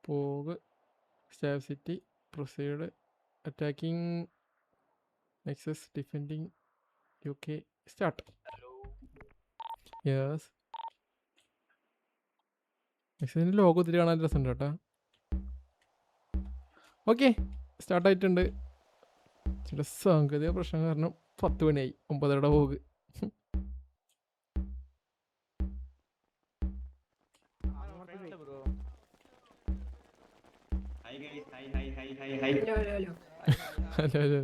പോഗ് stab city proceed attacking Nexus defending UK start. Yes നെക്സസിൻ്റെ logo ഒത്തിരി കാണാൻ രസമുണ്ട് കേട്ടോ. ഓക്കെ സ്റ്റാർട്ടായിട്ടുണ്ട്. ചില സാങ്കേതിക പ്രശ്നം കാരണം 10 മണിയായി. 9:30 പോഗ്. ഹലോ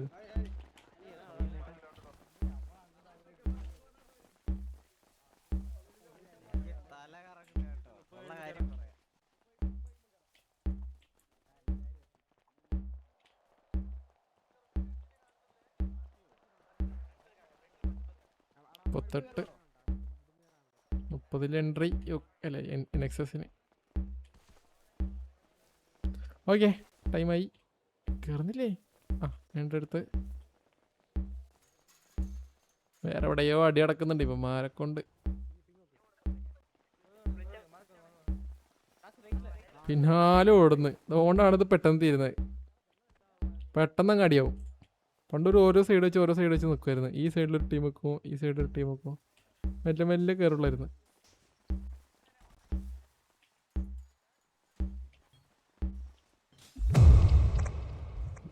പത്തെട്ട് 30 എൻട്രി അല്ല നെക്സസിന്. ഓക്കെ ടൈമായി. കയറുന്നില്ലേ? ആ എൻ്റെ അടുത്ത് വേറെ എവിടെയോ അടി അടക്കുന്നുണ്ട് ഇപ്പം മാരെക്കൊണ്ട്. പിന്നാലെ ഓടുന്നു. അതുകൊണ്ടാണ് ഇത് പെട്ടെന്ന് തീരുന്നത്. പെട്ടെന്ന് അങ്ങ് അടിയാവും. പണ്ടൊരു ഓരോ സൈഡ് വെച്ച് നിൽക്കുമായിരുന്നു. ഈ സൈഡിലൊരു ടീം വെക്കുമോ ഈ സൈഡിലൊരു ടീം വെക്കുമോ മെല്ലെ മെല്ലെ കയറുള്ളായിരുന്നു.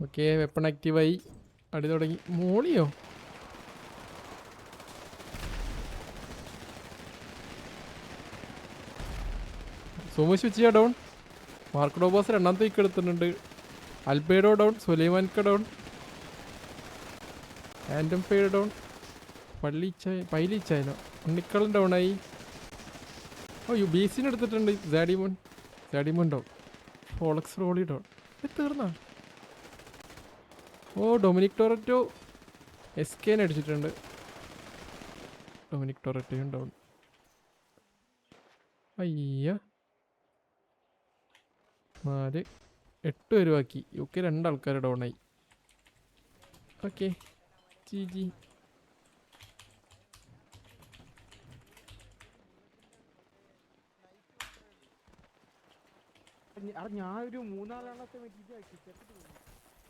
ഓക്കെ വെപ്പൺ ആക്റ്റീവായി. അടി തുടങ്ങി. മോളിയോ? Somu switch down. Mark Dobos രണ്ടാമത്തെ വീക്ക് എടുത്തിട്ടുണ്ട്. Albedo down. സുലൈമാൻക ഡൗൺ. ആൻഡം ഫെയർ ഡൗൺ. പൈലിച്ചായനോ ഉണ്ണിക്കളം ഡൗണായി. ഓ ബീസിന് എടുത്തിട്ടുണ്ട്. സാഡിമോൻ ഡൗൺ. ഫോളക്സ് റോളി ഡൗൺ. തീർന്നാ? ഓ ഡൊമിനിക് ടൊററ്റോ SKനെ അടിച്ചിട്ടുണ്ട്. ഡൊമിനിക് ടൊററ്റോയും ഡൗൺ. അയ്യ 4 8 പേര് ബാക്കി. UK 2 ആൾക്കാർ ഡൗണായി. ഓക്കെ ജി ഞാനൊരു 3-4 എണ്ണത്തെ